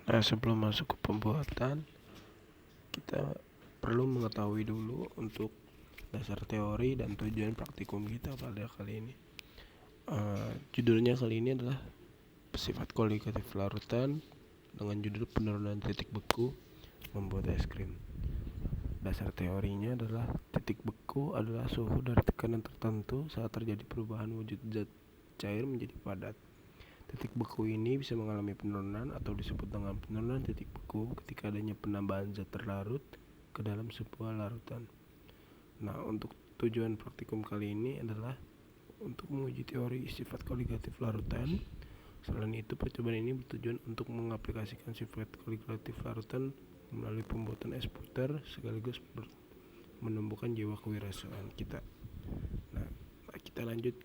Nah, sebelum masuk ke pembuatan, kita perlu mengetahui dulu untuk dasar teori dan tujuan praktikum kita pada kali ini. Judulnya kali ini adalah sifat kualitatif larutan dengan judul penurunan titik beku membuat es krim. Dasar teorinya adalah titik beku adalah suhu dari tekanan tertentu saat terjadi perubahan wujud zat cair menjadi padat. Titik beku ini bisa mengalami penurunan atau disebut dengan penurunan titik beku ketika adanya penambahan zat terlarut ke dalam sebuah larutan. Nah, untuk tujuan praktikum kali ini adalah untuk menguji teori sifat kualitatif larutan. Selain itu, percobaan ini bertujuan untuk mengaplikasikan sifat kualitatif larutan melalui pembuatan es puter sekaligus menumbuhkan jiwa kewirausahaan kita. Nah, kita lanjut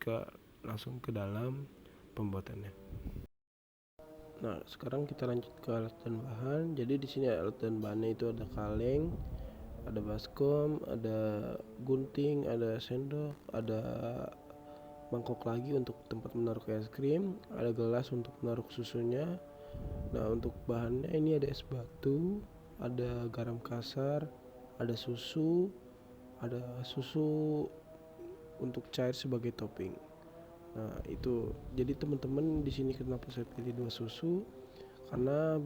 langsung ke dalam pembuatannya. Nah, sekarang kita lanjut ke alat dan bahan. Jadi di sini alat dan bahannya itu ada kaleng, ada baskom, ada gunting, ada sendok, ada mangkok lagi untuk tempat menaruh es krim, ada gelas untuk menaruh susunya. Nah, untuk bahannya ini ada es batu, ada garam kasar, ada susu untuk cair sebagai topping. Nah, itu jadi teman-teman di sini kenapa saya pilih 2 susu, karena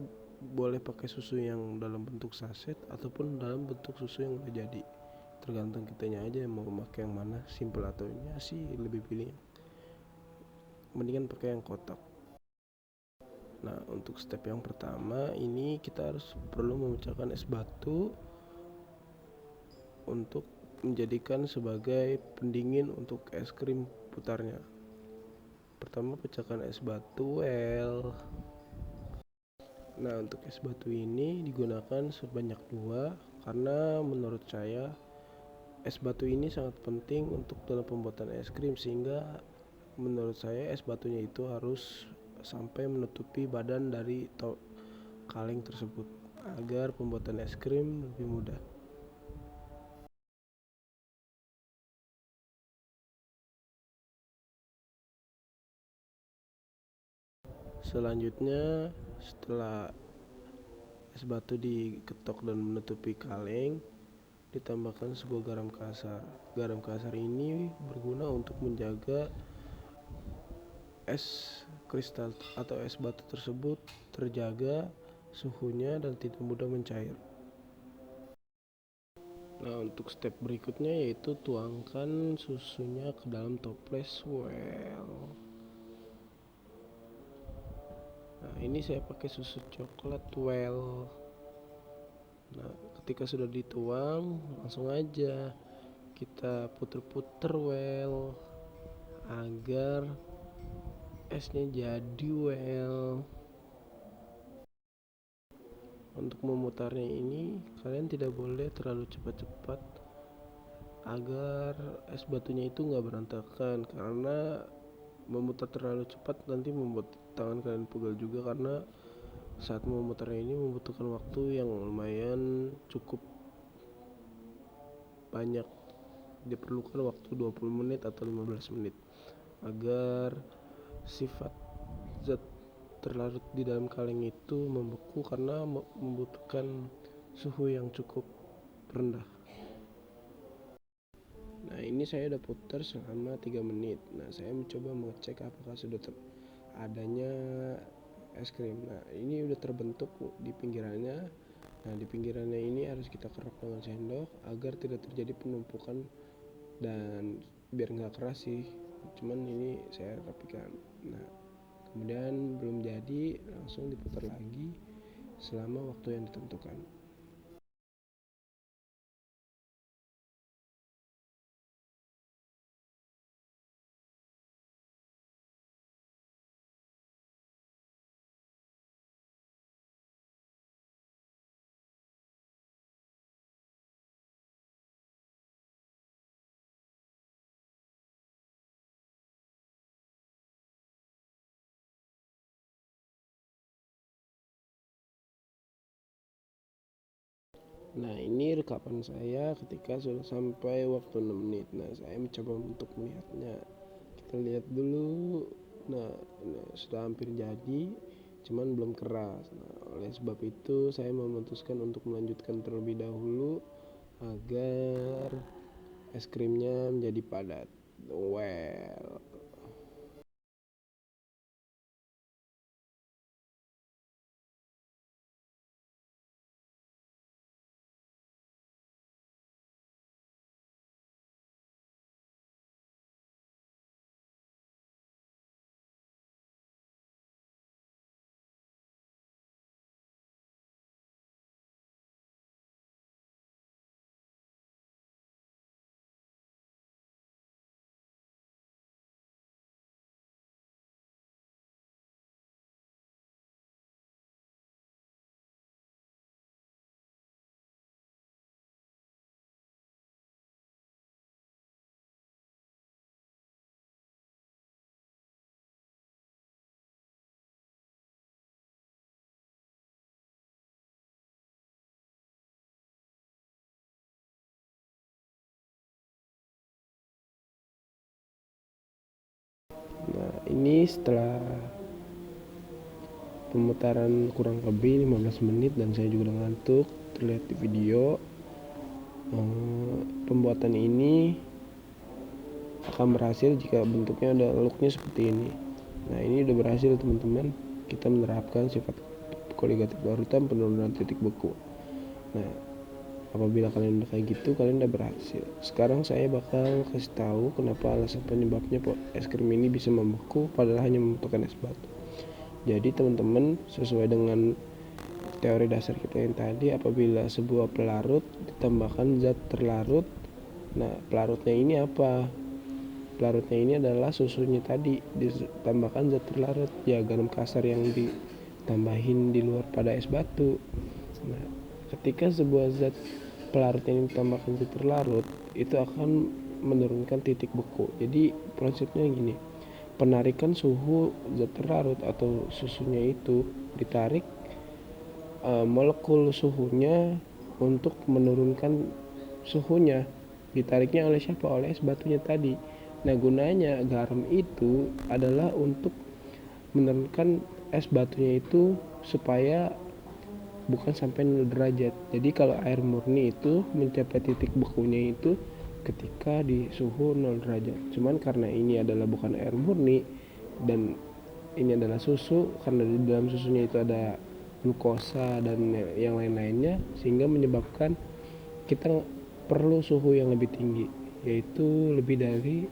boleh pakai susu yang dalam bentuk saset ataupun dalam bentuk susu yang udah jadi, tergantung kitanya aja mau pakai yang mana, simple atau ini sih lebih pilih mendingan pakai yang kotak. Nah, untuk step yang pertama ini kita perlu memecahkan es batu untuk menjadikan sebagai pendingin untuk es krim putarnya. Pertama, pecahkan es batu Nah, untuk es batu ini digunakan sebanyak 2 karena menurut saya es batu ini sangat penting untuk dalam pembuatan es krim, sehingga menurut saya es batunya itu harus sampai menutupi badan dari kaleng tersebut agar pembuatan es krim lebih mudah. Selanjutnya, setelah es batu diketok dan menutupi kaleng, ditambahkan sebuah garam kasar. Garam kasar ini berguna untuk menjaga es kristal atau es batu tersebut terjaga suhunya dan tidak mudah mencair. Nah, untuk step berikutnya yaitu tuangkan susunya ke dalam toples Nah, ini saya pakai susu coklat Nah, ketika sudah dituang, langsung aja kita puter-puter agar esnya jadi Untuk memutarnya ini kalian tidak boleh terlalu cepat-cepat agar es batunya itu nggak berantakan, karena memutar terlalu cepat nanti membuat tangan kalian pegal juga, karena saat memutarnya ini membutuhkan waktu yang lumayan cukup banyak. Diperlukan waktu 20 menit atau 15 menit agar sifat zat terlarut di dalam kaleng itu membeku, karena membutuhkan suhu yang cukup rendah. Nah, ini saya udah putar selama 3 menit. Nah, saya mencoba mengecek apakah sudah adanya es krim. Nah, ini udah terbentuk di pinggirannya. Nah, di pinggirannya ini harus kita kerok dengan sendok agar tidak terjadi penumpukan dan biar nggak keras sih. Cuman ini saya rapikan. Nah, kemudian belum jadi, langsung diputar lagi selama waktu yang ditentukan. Nah, ini rekapan saya ketika sudah sampai waktu 6 menit. Nah, saya mencoba untuk melihatnya. Kita lihat dulu. Nah, sudah hampir jadi. cuman belum keras. Nah, oleh sebab itu saya memutuskan untuk melanjutkan terlebih dahulu agar es krimnya menjadi padat. Well, nah ini setelah pemutaran kurang lebih 15 menit dan saya juga udah ngantuk, terlihat di video. Pembuatan ini akan berhasil jika bentuknya ada looknya seperti ini. Nah ini udah berhasil teman-teman, kita menerapkan sifat koligatif barutan penurunan titik beku. Nah apabila kalian udah kayak gitu, kalian udah berhasil. Sekarang saya bakal kasih tahu kenapa alasan penyebabnya es krim ini bisa membeku padahal hanya membutuhkan es batu. Jadi teman-teman, sesuai dengan teori dasar kita yang tadi, apabila sebuah pelarut ditambahkan zat terlarut, nah pelarutnya ini apa? Pelarutnya ini adalah susunya tadi ditambahkan zat terlarut, ya garam kasar yang ditambahin di luar pada es batu. Nah ketika sebuah zat pelarut yang ditambahkan zat terlarut, itu akan menurunkan titik beku. Jadi prinsipnya gini, penarikan suhu zat terlarut atau susunya itu ditarik molekul suhunya untuk menurunkan suhunya, ditariknya oleh siapa? Oleh es batunya tadi. Nah gunanya garam itu adalah untuk menurunkan es batunya itu supaya bukan sampai 0 derajat. Jadi kalau air murni itu mencapai titik bekunya itu ketika di suhu 0 derajat. Cuman karena ini adalah bukan air murni dan ini adalah susu, karena di dalam susunya itu ada glukosa dan yang lain-lainnya, sehingga menyebabkan kita perlu suhu yang lebih tinggi, yaitu lebih dari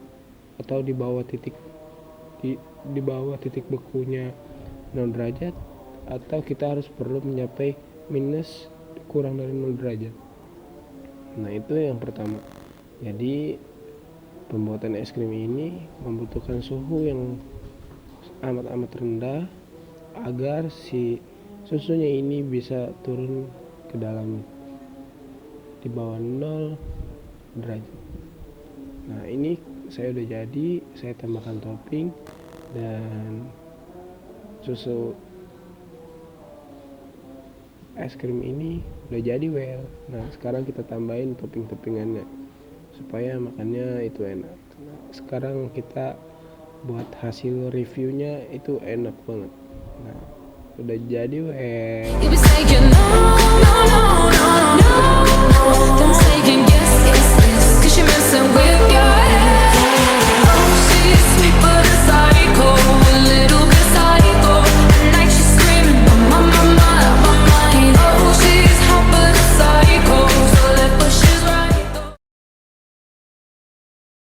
atau di bawah titik bekunya 0 derajat, atau kita harus perlu mencapai minus kurang dari 0 derajat. Nah itu yang pertama. Jadi pembuatan es krim ini membutuhkan suhu yang amat rendah agar si susunya ini bisa turun ke dalam di bawah 0 derajat. Nah ini saya udah jadi, saya tambahkan topping dan susu es krim ini udah jadi well. Nah sekarang kita tambahin topping-toppingannya supaya makannya itu enak. Nah, sekarang kita buat hasil reviewnya itu enak banget. Nah udah jadi well.